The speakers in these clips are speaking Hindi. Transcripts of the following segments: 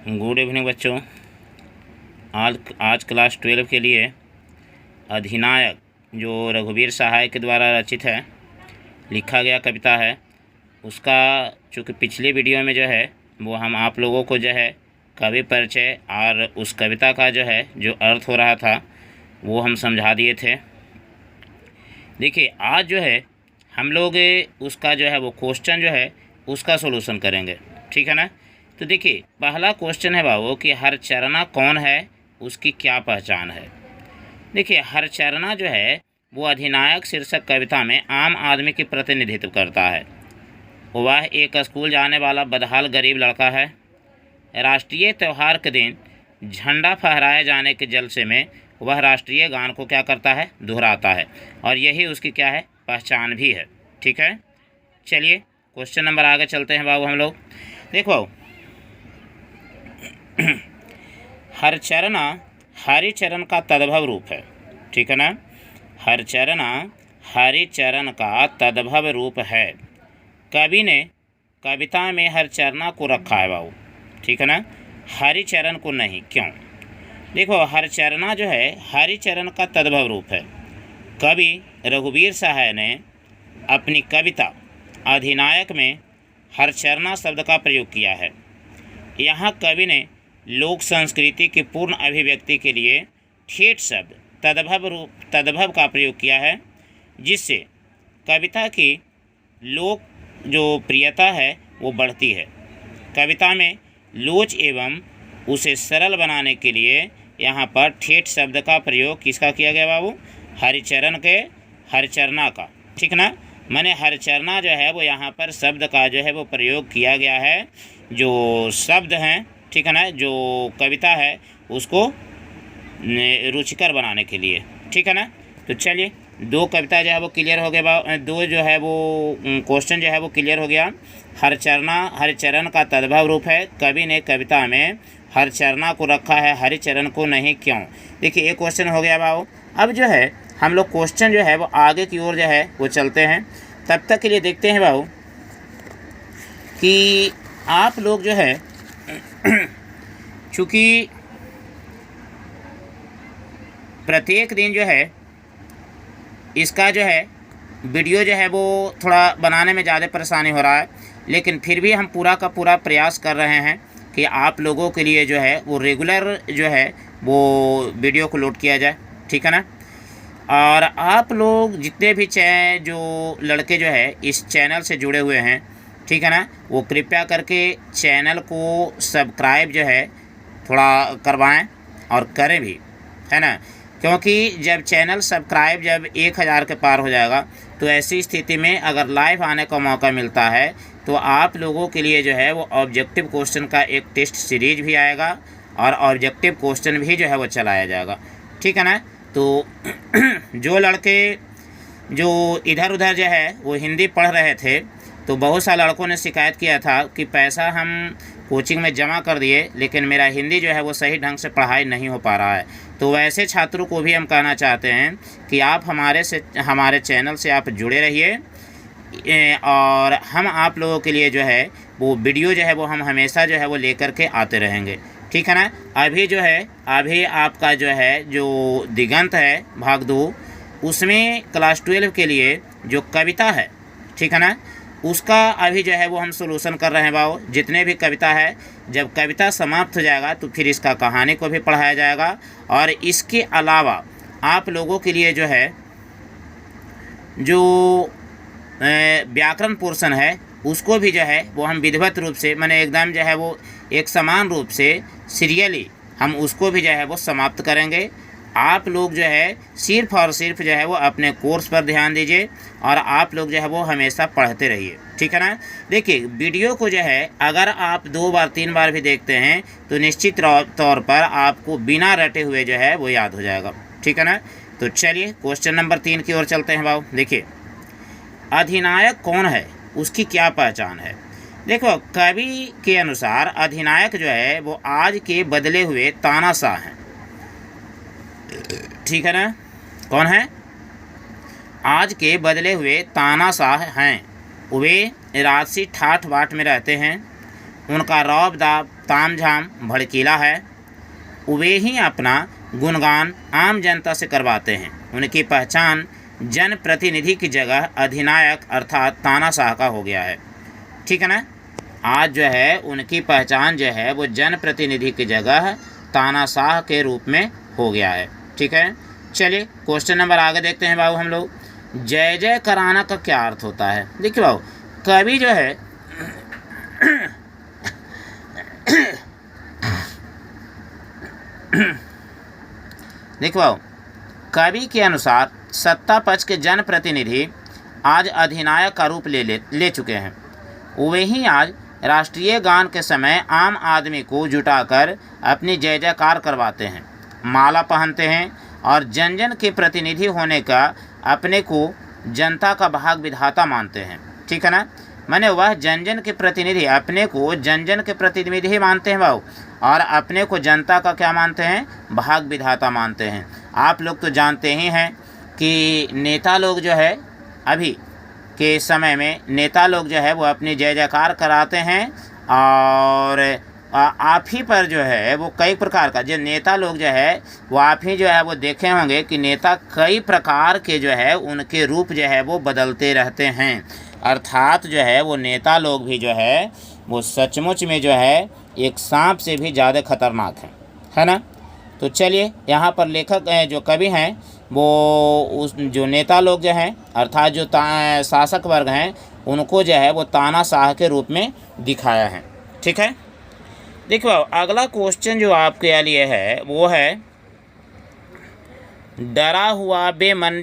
गुड इवनिंग बच्चों। आज क्लास 12 के लिए अधिनायक जो रघुवीर सहाय के द्वारा रचित है, लिखा गया कविता है, उसका चूँकि पिछले वीडियो में जो है वो हम आप लोगों को जो है कवि परिचय और उस कविता का जो है जो अर्थ हो रहा था वो हम समझा दिए थे। देखिए आज जो है हम लोग उसका जो है वो क्वेश्चन जो है उसका सॉल्यूशन करेंगे, ठीक है ना। तो देखिए पहला क्वेश्चन है बाबू कि हरचरणा कौन है, उसकी क्या पहचान है। देखिए हरचरणा जो है वो अधिनायक शीर्षक कविता में आम आदमी की प्रतिनिधित्व करता है। वह एक स्कूल जाने वाला बदहाल गरीब लड़का है। राष्ट्रीय त्यौहार के दिन झंडा फहराए जाने के जलसे में वह राष्ट्रीय गान को क्या करता है, दोहराता है, और यही उसकी क्या है, पहचान भी है। ठीक है, चलिए क्वेश्चन नंबर आगे चलते हैं बाबू हम लोग। देखो हरचरणा हरिचरण का तद्भव रूप है, ठीक है ना। हरचरणा हरिचरण का तद्भव रूप है। कवि ने कविता में हरचरणा को रखा है बाबू, ठीक है ना, हरिचरण को नहीं। क्यों? देखो हरचरणा जो है हरिचरण का तद्भव रूप है। कवि रघुवीर सहाय ने अपनी कविता अधिनायक में हरचरणा शब्द का प्रयोग किया है। यहाँ कवि ने लोक संस्कृति की पूर्ण अभिव्यक्ति के लिए ठेठ शब्द तद्भव का प्रयोग किया है, जिससे कविता की लोक जो प्रियता है वो बढ़ती है। कविता में लोच एवं उसे सरल बनाने के लिए यहाँ पर ठेठ शब्द का प्रयोग किसका किया गया बाबू, हरिचरणा का, ठीक ना। माने हरिचरणा जो है वो यहाँ पर शब्द का जो है वो प्रयोग किया गया है, जो शब्द हैं, ठीक है ना, जो कविता है उसको रुचिकर बनाने के लिए, ठीक है ना। तो चलिए दो कविता जो है वो क्लियर हो गया, दो जो है वो क्वेश्चन जो है वो क्लियर हो गया। हरिचरण का तद्भव रूप है। कवि ने कविता में हरिचरणा को रखा है, हरिचरण को नहीं। क्यों? देखिए एक क्वेश्चन हो गया बाबू। अब जो है हम लोग क्वेश्चन जो है वो आगे की ओर जो है वो चलते हैं। तब तक के लिए देखते हैं बाबू कि आप लोग जो है चूँकि प्रत्येक दिन जो है इसका जो है वीडियो जो है वो थोड़ा बनाने में ज़्यादा परेशानी हो रहा है, लेकिन फिर भी हम पूरा का पूरा प्रयास कर रहे हैं कि आप लोगों के लिए जो है वो रेगुलर जो है वो वीडियो को लोड किया जाए, ठीक है ना। और आप लोग जितने भी जो लड़के जो है इस चैनल से जुड़े हुए हैं, ठीक है ना, वो कृपया करके चैनल को सब्सक्राइब जो है थोड़ा करवाएं और करें भी, है ना। क्योंकि जब चैनल सब्सक्राइब जब 1000 के पार हो जाएगा तो ऐसी स्थिति में अगर लाइव आने का मौका मिलता है तो आप लोगों के लिए जो है वो ऑब्जेक्टिव क्वेश्चन का एक टेस्ट सीरीज भी आएगा और ऑब्जेक्टिव क्वेश्चन भी जो है वो चलाया जाएगा, ठीक है ना। तो जो लड़के जो इधर उधर जो है वो हिंदी पढ़ रहे थे तो बहुत सारे लड़कों ने शिकायत किया था कि पैसा हम कोचिंग में जमा कर दिए लेकिन मेरा हिंदी जो है वो सही ढंग से पढ़ाई नहीं हो पा रहा है। तो वैसे छात्रों को भी हम कहना चाहते हैं कि आप हमारे चैनल से आप जुड़े रहिए और हम आप लोगों के लिए जो है वो वीडियो जो है वो हम हमेशा जो है वो लेकर के आते रहेंगे, ठीक है ना। अभी आपका जो है जो दिगंत है भाग 2 उसमें क्लास 12 के लिए जो कविता है, ठीक है ना, उसका अभी जो है वो हम सोल्यूशन कर रहे हैं बाबू। जितने भी कविता है जब कविता समाप्त हो जाएगा तो फिर इसका कहानी को भी पढ़ाया जाएगा और इसके अलावा आप लोगों के लिए जो है जो व्याकरण पोर्शन है उसको भी जो है वो हम विधिवत रूप से माने एकदम जो है वो एक समान रूप से सीरियली हम उसको भी जो है वो समाप्त करेंगे। आप लोग जो है सिर्फ और सिर्फ जो है वो अपने कोर्स पर ध्यान दीजिए और आप लोग जो है वो हमेशा पढ़ते रहिए, ठीक है ना। देखिए वीडियो को जो है अगर आप 2 बार 3 बार भी देखते हैं तो निश्चित तौर पर आपको बिना रटे हुए जो है वो याद हो जाएगा, ठीक है ना। तो चलिए क्वेश्चन नंबर 3 की ओर चलते हैं बाबू। देखिए अधिनायक कौन है, उसकी क्या पहचान है। देखो कवि के अनुसार अधिनायक जो है वो आज के बदले हुए तानाशाह हैं, ठीक है ना। कौन है? आज के बदले हुए तानाशाह हैं। वे राजसी ठाठ बाट में रहते हैं। उनका रौब दाब तामझाम भड़कीला है। वे ही अपना गुणगान आम जनता से करवाते हैं। उनकी पहचान जनप्रतिनिधि की जगह अधिनायक अर्थात तानाशाह का हो गया है। ठीक है ना। आज जो है उनकी पहचान जो है वो जनप्रतिनिधि की जगह तानाशाह के रूप में हो गया है। ठीक है। चलिए क्वेश्चन नंबर आगे देखते हैं बाबू हम लोग। जय जय कराना का क्या अर्थ होता है? देखिए बाबू, कवि जो है देखो बाबू, कवि के अनुसार सत्ता पक्ष के जनप्रतिनिधि आज अधिनायक का रूप ले चुके हैं। वे ही आज राष्ट्रीय गान के समय आम आदमी को जुटाकर अपनी जय जयकार करवाते हैं, माला पहनते हैं और जन जन के प्रतिनिधि होने का अपने को जनता का भाग विधाता मानते हैं। ठीक है ना। माने वह जन जन के प्रतिनिधि अपने को जन जन के प्रतिनिधि मानते हैं भाव, और अपने को जनता का क्या मानते हैं? भाग विधाता मानते हैं। आप लोग तो जानते ही हैं कि नेता लोग जो है अभी के समय में नेता लोग जो है वो अपनी जय जयकार कराते हैं, और आप ही पर जो है वो कई प्रकार का जो नेता लोग जो है वो आप ही जो है वो देखे होंगे कि नेता कई प्रकार के जो है उनके रूप जो है वो बदलते रहते हैं। अर्थात जो है वो नेता लोग भी जो है वो सचमुच में जो है एक सांप से भी ज़्यादा खतरनाक है ना। तो चलिए यहाँ पर लेखक जो कवि हैं वो उस जो नेता लोग जो हैं अर्थात जो शासक वर्ग हैं उनको जो है वो तानाशाह के रूप में दिखाया है। ठीक है। देखो अगला क्वेश्चन जो आपके लिए है वो है डरा हुआ बेमन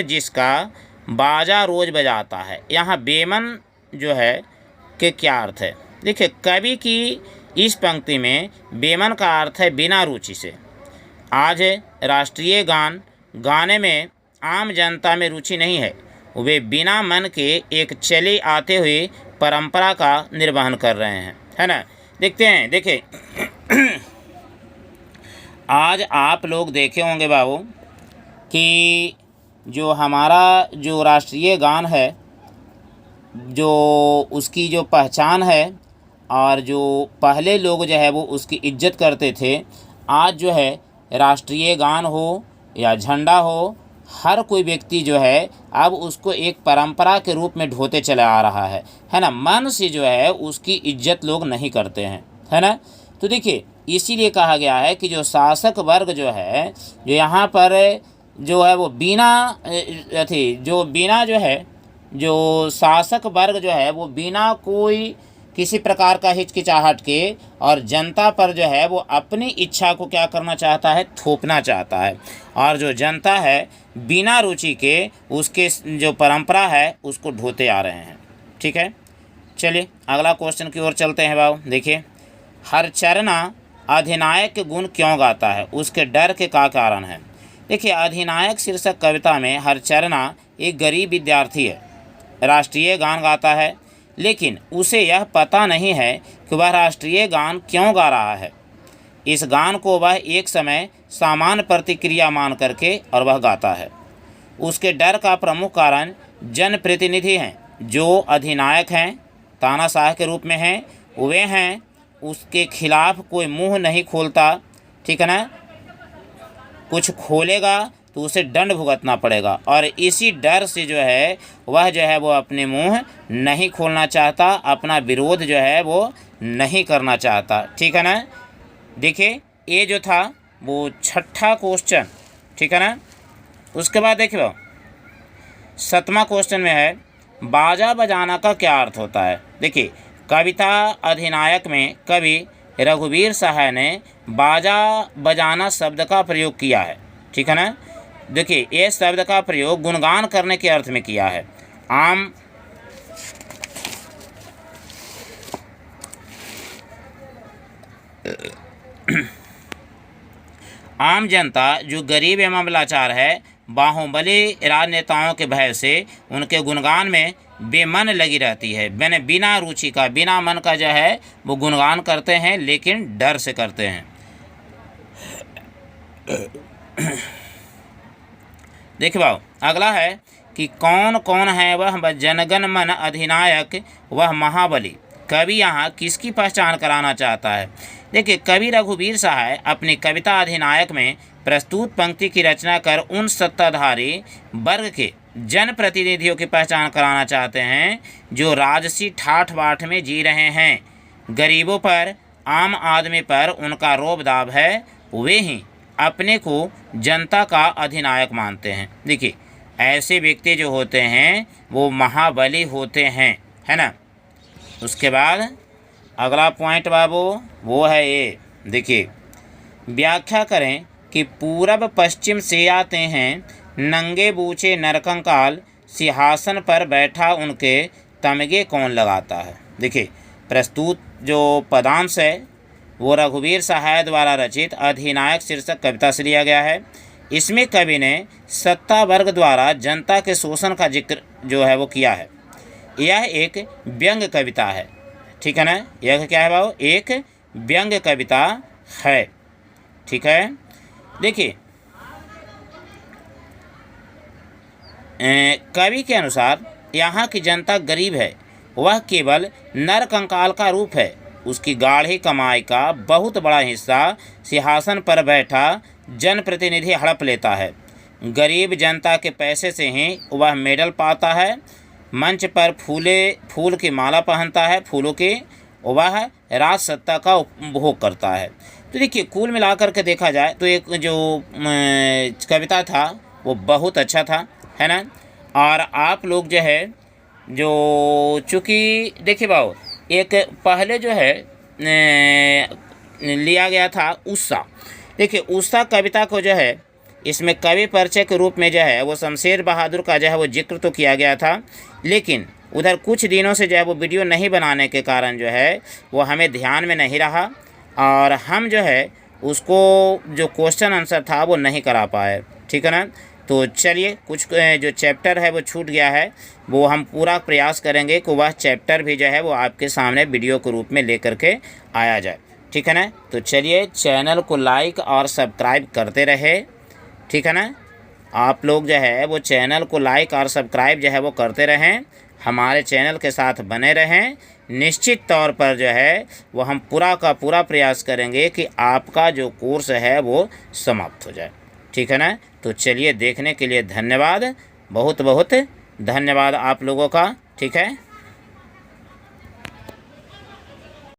जिसका बाजा रोज बजाता है। यहाँ बेमन जो है के क्या अर्थ है? देखिए कवि की इस पंक्ति में बेमन का अर्थ है बिना रुचि से। आज राष्ट्रीय गान गाने में आम जनता में रुचि नहीं है, वे बिना मन के एक चले आते हुए परंपरा का निर्वहन कर रहे हैं, है ना। देखते हैं, देखिए आज आप लोग देखे होंगे बाबू कि जो हमारा जो राष्ट्रीय गान है जो उसकी जो पहचान है और जो पहले लोग जो है वो उसकी इज्जत करते थे, आज जो है राष्ट्रीय गान हो या झंडा हो, हर कोई व्यक्ति जो है अब उसको एक परंपरा के रूप में ढोते चला आ रहा है ना। मन से जो है उसकी इज्जत लोग नहीं करते हैं, है ना। तो देखिए इसीलिए कहा गया है कि जो शासक वर्ग जो है जो यहाँ पर जो है वो बिना जो है जो शासक वर्ग जो है वो बिना कोई किसी प्रकार का हिचकिचाहट के और जनता पर जो है वो अपनी इच्छा को क्या करना चाहता है? थोपना चाहता है। और जो जनता है बिना रुचि के उसके जो परंपरा है उसको ढोते आ रहे हैं। ठीक है। चलिए अगला क्वेश्चन की ओर चलते हैं बाबू। देखिए हरचरना अधिनायक के गुण क्यों गाता है? उसके डर के क्या कारण है? देखिए अधिनायक शीर्षक कविता में हरचरना एक गरीब विद्यार्थी है, राष्ट्रीय गान गाता है, लेकिन उसे यह पता नहीं है कि वह राष्ट्रीय गान क्यों गा रहा है। इस गान को वह एक समय सामान्य प्रतिक्रिया मान करके और वह गाता है। उसके डर का प्रमुख कारण जनप्रतिनिधि हैं जो अधिनायक हैं, तानाशाह के रूप में हैं, वे हैं उसके खिलाफ कोई मुंह नहीं खोलता। ठीक है ना। कुछ खोलेगा तो उसे दंड भुगतना पड़ेगा, और इसी डर से जो है वह जो है वो अपने मुंह नहीं खोलना चाहता, अपना विरोध जो है वो नहीं करना चाहता। ठीक है ना। देखिए ये जो था वो छठा क्वेश्चन, ठीक है ना। उसके बाद देखिए 7वां क्वेश्चन में है बाजा बजाना का क्या अर्थ होता है? देखिए कविता अधिनायक में कवि रघुवीर सहाय ने बाजा बजाना शब्द का प्रयोग किया है। ठीक है ना। देखिए ये शब्द का प्रयोग गुणगान करने के अर्थ में किया है। आम जनता जो गरीब एवं लाचार है बाहुबली राजनेताओं के भय से उनके गुणगान में बेमन लगी रहती है। मैंने बिना रुचि का बिना मन का जो है वो गुणगान करते हैं, लेकिन डर से करते हैं। देखिए बाबू अगला है कि कौन कौन है वह जनगण मन अधिनायक वह महाबली। कवि यहाँ किसकी पहचान कराना चाहता है? देखिए, कवि रघुवीर सहाय अपनी कविता अधिनायक में प्रस्तुत पंक्ति की रचना कर उन सत्ताधारी वर्ग के जनप्रतिनिधियों की पहचान कराना चाहते हैं जो राजसी ठाठ बाट में जी रहे हैं। गरीबों पर, आम आदमी पर उनका रोब दाब है। वे ही अपने को जनता का अधिनायक मानते हैं। देखिए, ऐसे व्यक्ति जो होते हैं वो महाबली होते हैं, है ना। उसके बाद अगला पॉइंट बाबू वो है ये, देखिए, व्याख्या करें कि पूरब पश्चिम से आते हैं नंगे बूचे नरकंकाल, सिंहासन पर बैठा उनके तमगे कौन लगाता है। देखिए, प्रस्तुत जो पदांश है वो रघुवीर सहाय द्वारा रचित अधिनायक शीर्षक कविता से लिया गया है। इसमें कवि ने सत्ता वर्ग द्वारा जनता के शोषण का जिक्र जो है वो किया है। यह एक व्यंग्य कविता है, ठीक है ना। यह क्या है बाबू? एक व्यंग्य कविता है, ठीक है। देखिए, कवि के अनुसार यहाँ की जनता गरीब है, वह केवल नरकंकाल का रूप है। उसकी गाढ़ी कमाई का बहुत बड़ा हिस्सा सिंहासन पर बैठा जनप्रतिनिधि हड़प लेता है। गरीब जनता के पैसे से ही वह मेडल पाता है, मंच पर फूल की माला पहनता है, फूलों की वह राज सत्ता का उपभोग करता है। तो देखिए, कुल मिलाकर के देखा जाए तो एक जो कविता था वो बहुत अच्छा था, है ना। और आप लोग जो है जो चूँकि देखिए बाबू, एक पहले जो है लिया गया था उषा। देखिए, उषा कविता को जो है इसमें कवि परिचय के रूप में जो है वो शमशेर बहादुर का जो है वो जिक्र तो किया गया था, लेकिन उधर कुछ दिनों से जो है वो वीडियो नहीं बनाने के कारण जो है वो हमें ध्यान में नहीं रहा और हम जो है उसको जो क्वेश्चन आंसर था वो नहीं करा पाए, ठीक है ना। तो चलिए, कुछ जो चैप्टर है वो छूट गया है, वो हम पूरा प्रयास करेंगे कि वह चैप्टर भी जो है वो आपके सामने वीडियो के रूप में लेकर के आया जाए, ठीक है ना। तो चलिए, चैनल को लाइक और सब्सक्राइब करते रहे, ठीक है ना। आप लोग जो है वो चैनल को लाइक और सब्सक्राइब जो है वो करते रहें, हमारे चैनल के साथ बने रहें। निश्चित तौर पर जो है वो हम पूरा का पूरा प्रयास करेंगे कि आपका जो कोर्स है वो समाप्त हो जाए, ठीक है ना। तो चलिए, देखने के लिए धन्यवाद, बहुत बहुत धन्यवाद आप लोगों का, ठीक है।